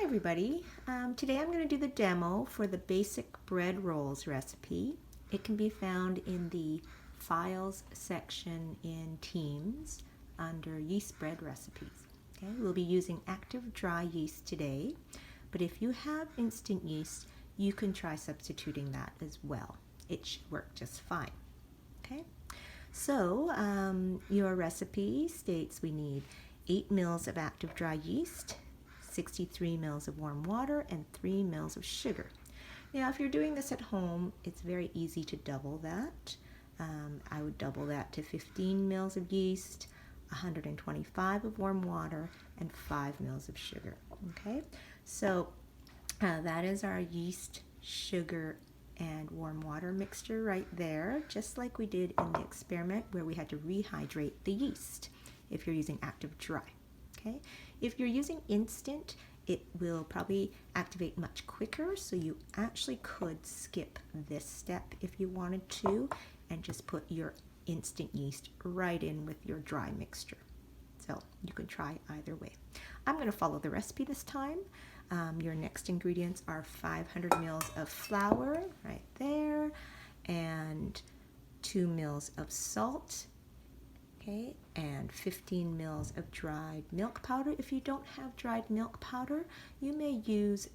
everybody. Today I'm going to do the demo for the basic bread rolls recipe. It can be found in the Files section in Teams under Yeast Bread Recipes. Okay, we'll be using active dry yeast today, but if you have instant yeast, you can try substituting that as well. It should work just fine. Okay, so your recipe states we need 8 mils of active dry yeast, 63 mils of warm water, and 3 mils of sugar. Now, if you're doing this at home, it's very easy to double that. I would double that to 15 mils of yeast, 125 of warm water, and 5 mils of sugar. Okay, so that is our yeast, sugar, and warm water mixture right there, just like we did in the experiment where we had to rehydrate the yeast if you're using active dry. Okay, if you're using instant, it will probably activate much quicker, so you actually could skip this step if you wanted to and just put your instant yeast right in with your dry mixture. So you can try either way. I'm going to follow the recipe this time. Your next ingredients are 500 mils of flour right there and 2 mils of salt. Okay, and 15 mils of dried milk powder. If you don't have dried milk powder, you may use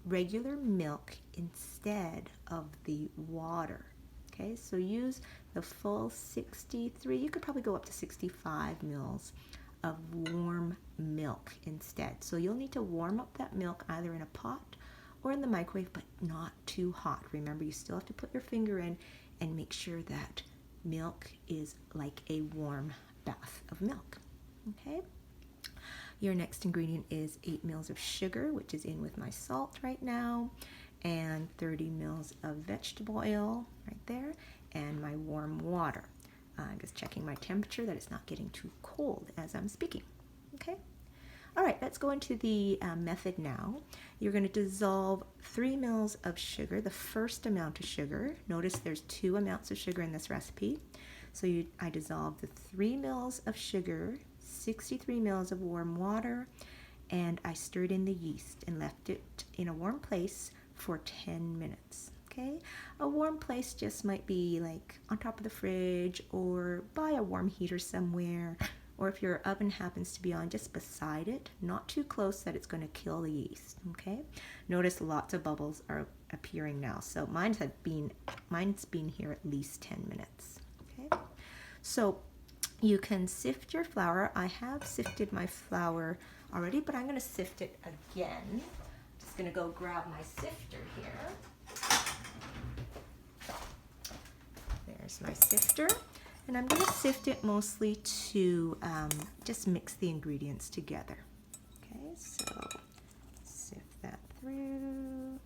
regular milk instead of the water. Okay, so use the full 63, you could probably go up to 65 mils of warm milk instead. So you'll need to warm up that milk either in a pot or in the microwave, but not too hot. Remember, you still have to put your finger in and make sure that milk is like a warm bath of milk. Okay, your next ingredient is 8 mils of sugar, which is in with my salt right now, and 30 mils of vegetable oil right there, and my warm water. I'm just checking my temperature that it's not getting too cold as I'm speaking. Okay, all right, let's go into the method now. You're going to dissolve 3 mils of sugar, the first amount of sugar. Notice there's 2 amounts of sugar in this recipe. So I dissolved the 3 mils of sugar, 63 mils of warm water, and I stirred in the yeast and left it in a warm place for 10 minutes. Okay, a warm place just might be like on top of the fridge or by a warm heater somewhere, or if your oven happens to be on, just beside it, not too close that it's going to kill the yeast. Okay, notice lots of bubbles are appearing now, so mine's been here at least 10 minutes. Okay, so you can sift your flour. I have sifted my flour already, but I'm going to sift it again. Just going to go grab my sifter here. There's my sifter, and I'm going to sift it mostly to just mix the ingredients together. Okay, so sift that through,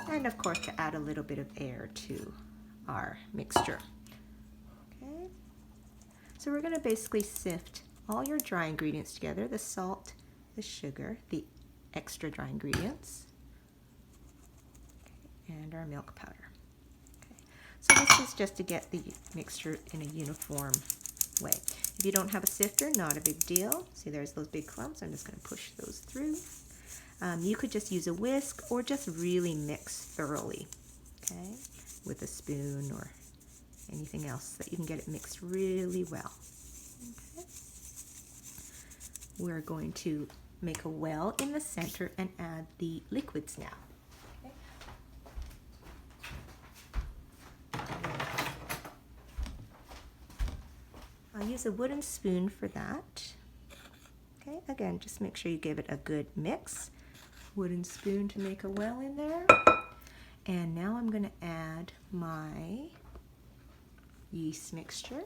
and of course to add a little bit of air to our mixture. Okay, so we're going to basically sift all your dry ingredients together, the salt, the sugar, the extra dry ingredients, okay, and our milk powder. So this is just to get the mixture in a uniform way. If you don't have a sifter, not a big deal. See, there's those big clumps. I'm just going to push those through. You could just use a whisk or just really mix thoroughly, okay, with a spoon or anything else that you can get it mixed really well. Okay. We're going to make a well in the center and add the liquids now. I'll use a wooden spoon for that. Okay, again, just make sure you give it a good mix. Wooden spoon to make a well in there. And now I'm going to add my yeast mixture.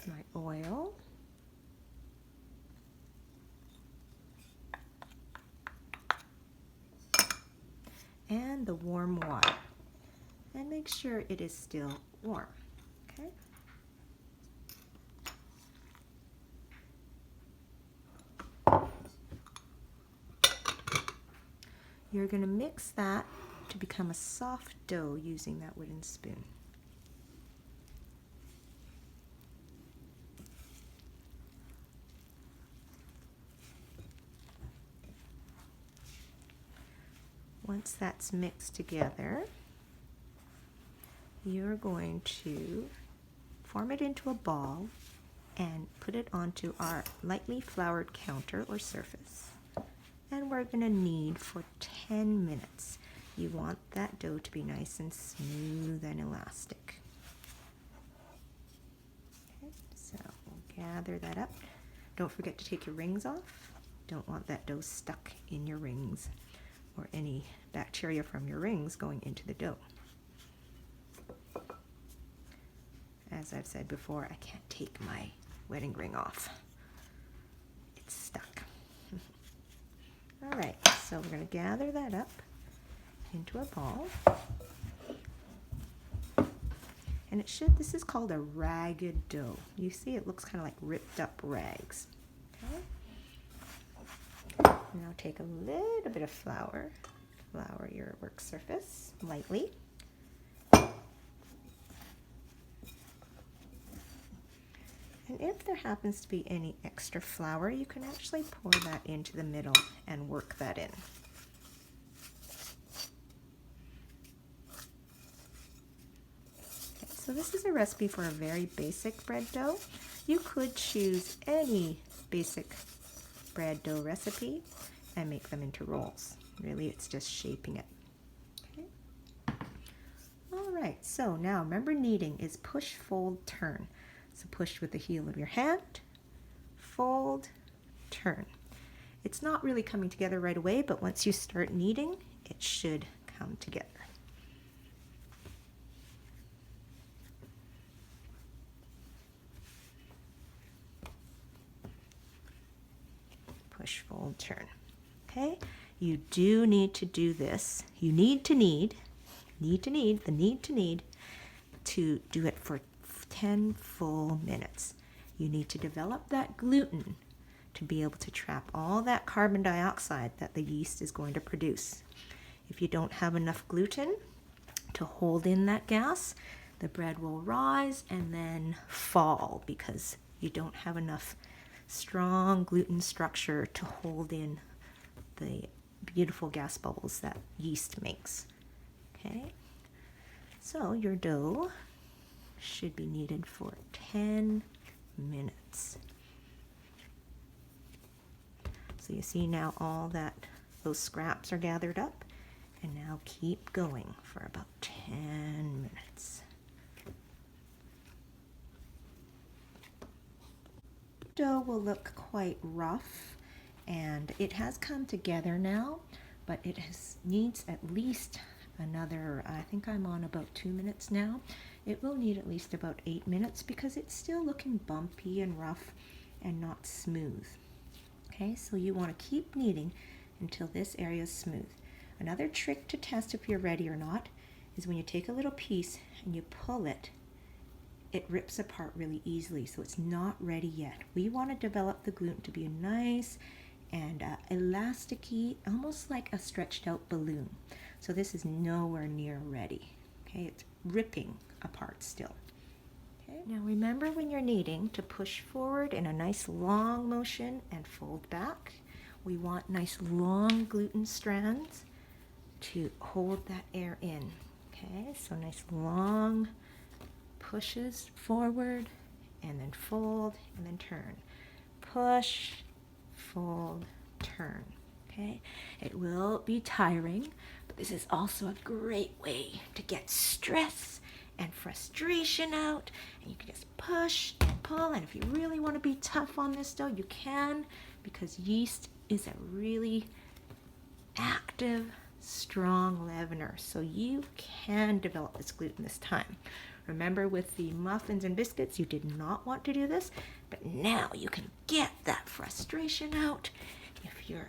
My oil. And the warm water, and make sure it is still warm. Okay, You're going to mix that to become a soft dough using that wooden spoon. Once that's mixed together, you're going to form it into a ball and put it onto our lightly floured counter or surface. And we're going to knead for 10 minutes. You want that dough to be nice and smooth and elastic. Okay, so we'll gather that up. Don't forget to take your rings off. Don't want that dough stuck in your rings or any bacteria from your rings going into the dough. As I've said before, I can't take my wedding ring off. It's stuck. All right, so we're going to gather that up into a ball. And this is called a ragged dough. You see it looks kind of like ripped up rags. Okay? Now take a little bit of flour. Flour your work surface lightly. And if there happens to be any extra flour, you can actually pour that into the middle and work that in. Okay, so this is a recipe for a very basic bread dough. You could choose any basic bread dough recipe and make them into rolls. Really, it's just shaping it. Okay. All right, so now remember, kneading is push, fold, turn. So push with the heel of your hand, fold, turn. It's not really coming together right away, but once you start kneading, it should come together. Push, fold, turn. Okay, you do need to do this. You need to knead to do it for 10 full minutes. You need to develop that gluten to be able to trap all that carbon dioxide that the yeast is going to produce. If you don't have enough gluten to hold in that gas, the bread will rise and then fall because you don't have enough strong gluten structure to hold in the beautiful gas bubbles that yeast makes. Okay, so your dough should be kneaded for 10 minutes. So you see now those scraps are gathered up, and now keep going for about 10 minutes. Dough will look quite rough, and it has come together now, but it needs at least another, I think I'm on about 2 minutes now. It will need at least about 8 minutes because it's still looking bumpy and rough and not smooth. Okay, so you want to keep kneading until this area is smooth. Another trick to test if you're ready or not is when you take a little piece and you pull it, it rips apart really easily, so it's not ready yet. We want to develop the gluten to be nice and elasticy, almost like a stretched out balloon. So this is nowhere near ready. Okay, it's ripping apart still. Okay, now remember when you're kneading to push forward in a nice long motion and fold back. We want nice long gluten strands to hold that air in. Okay, so nice long pushes forward and then fold and then turn. Push, fold, turn. Okay, it will be tiring, but this is also a great way to get stress and frustration out, and you can just push and pull. And if you really want to be tough on this dough, you can, because yeast is a really active, strong leavener, so you can develop this gluten this time. Remember, with the muffins and biscuits, you did not want to do this, but now you can get that frustration out. If you're,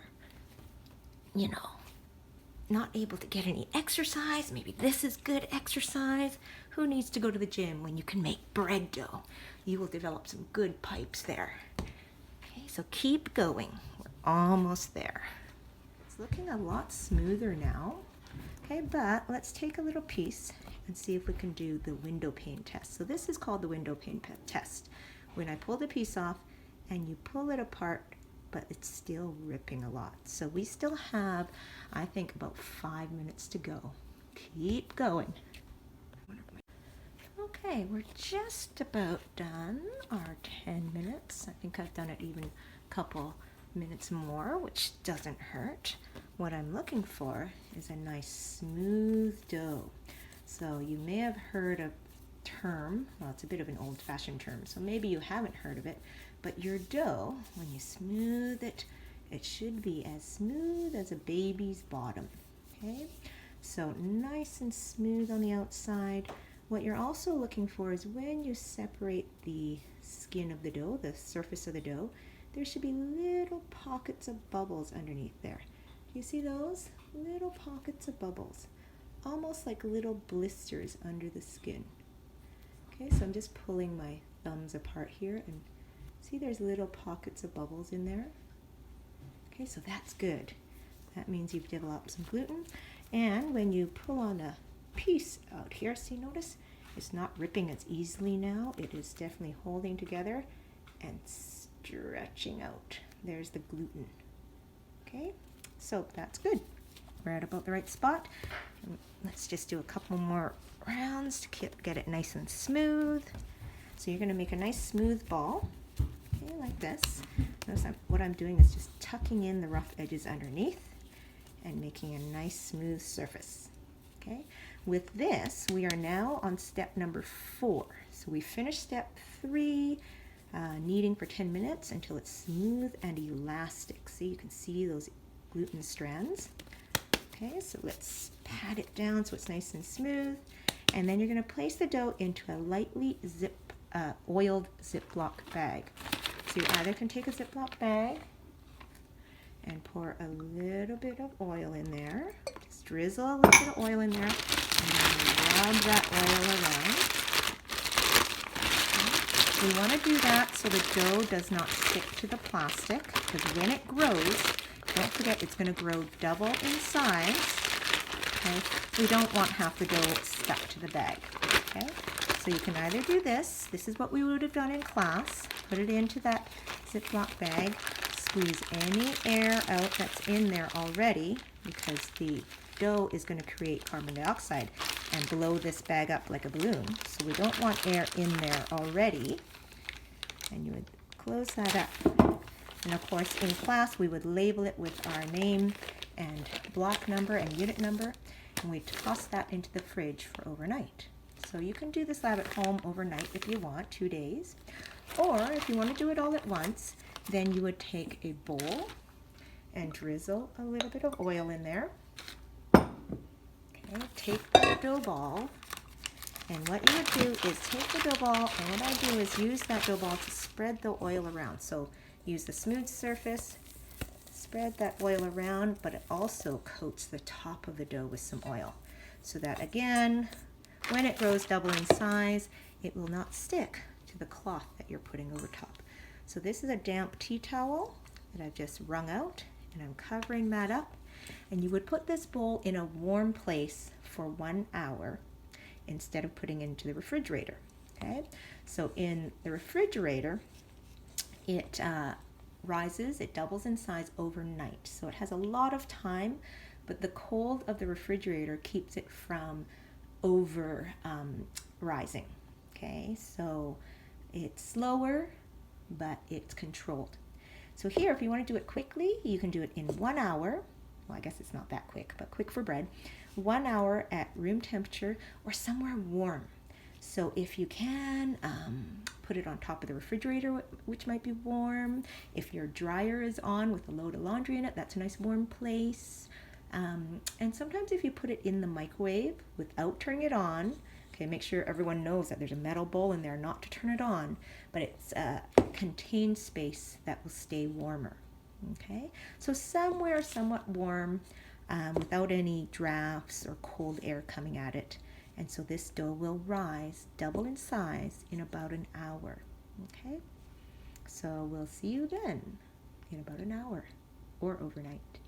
not able to get any exercise, maybe this is good exercise. Who needs to go to the gym when you can make bread dough? You will develop some good pipes there. Okay, so keep going. We're almost there. It's looking a lot smoother now. Okay, but let's take a little piece and see if we can do the window pane test. So this is called the window pane test. When I pull the piece off and you pull it apart, but it's still ripping a lot. So we still have, I think, about 5 minutes to go. Keep going. Okay, we're just about done our 10 minutes. I think I've done it even a couple minutes more, which doesn't hurt. What I'm looking for is a nice smooth dough. So you may have heard a term, well, it's a bit of an old-fashioned term, so maybe you haven't heard of it, but your dough, when you smooth it, it should be as smooth as a baby's bottom. Okay, so nice and smooth on the outside. What you're also looking for is when you separate the skin of the dough, the surface of the dough, there should be little pockets of bubbles underneath there. Do you see those? Little pockets of bubbles, almost like little blisters under the skin. Okay, so I'm just pulling my thumbs apart here and see there's little pockets of bubbles in there. Okay, so that's good. That means you've developed some gluten. And when you pull on a piece out here, see, notice it's not ripping as easily now. It is definitely holding together and stretching out. There's the gluten. Okay, so that's good. We're at about the right spot. Let's just do a couple more rounds to get it nice and smooth. So you're going to make a nice smooth ball, okay, like this. Notice what I'm doing is just tucking in the rough edges underneath and making a nice smooth surface. Okay, with this we are now on step number 4. So we finished step 3, kneading for 10 minutes until it's smooth and elastic. See, you can see those gluten strands. Okay, so let's pat it down so it's nice and smooth, and then you're going to place the dough into a lightly oiled Ziploc bag. So you either can take a Ziploc bag and pour a little bit of oil in there. Just drizzle a little bit of oil in there and then rub that oil around. Okay. We want to do that so the dough does not stick to the plastic, because when it grows, don't forget it's going to grow double in size. Okay. We don't want half the dough stuck to the bag. Okay. So you can either do this. This is what we would have done in class. Put it into that Ziploc bag. Squeeze any air out that's in there already, because the dough is going to create carbon dioxide and blow this bag up like a balloon. So we don't want air in there already. And you would close that up. And of course, in class, we would label it with our name and block number and unit number, and we toss that into the fridge for overnight. So you can do this lab at home overnight if you want, 2 days. Or if you want to do it all at once, then you would take a bowl and drizzle a little bit of oil in there. Okay, take the dough ball, and what you would do is take the dough ball, and what I do is use that dough ball to spread the oil around. So use the smooth surface, spread that oil around, but it also coats the top of the dough with some oil, so that again, when it grows double in size, it will not stick to the cloth that you're putting over top. So this is a damp tea towel that I've just wrung out, and I'm covering that up. And you would put this bowl in a warm place for 1 hour instead of putting it into the refrigerator. Okay, so in the refrigerator, it rises, it doubles in size overnight. So it has a lot of time, but the cold of the refrigerator keeps it from over rising. Okay, so it's slower, but it's controlled. So here, if you want to do it quickly, you can do it in 1 hour. Well, I guess it's not that quick, but quick for bread. 1 hour at room temperature or somewhere warm. So if you can, put it on top of the refrigerator, which might be warm. If your dryer is on with a load of laundry in it, that's a nice warm place. And sometimes if you put it in the microwave without turning it on, okay, make sure everyone knows that there's a metal bowl in there not to turn it on, but it's a contained space that will stay warmer. Okay, so somewhere somewhat warm, without any drafts or cold air coming at it. And so this dough will rise, double in size, in about an hour. Okay, so we'll see you then in about an hour or overnight.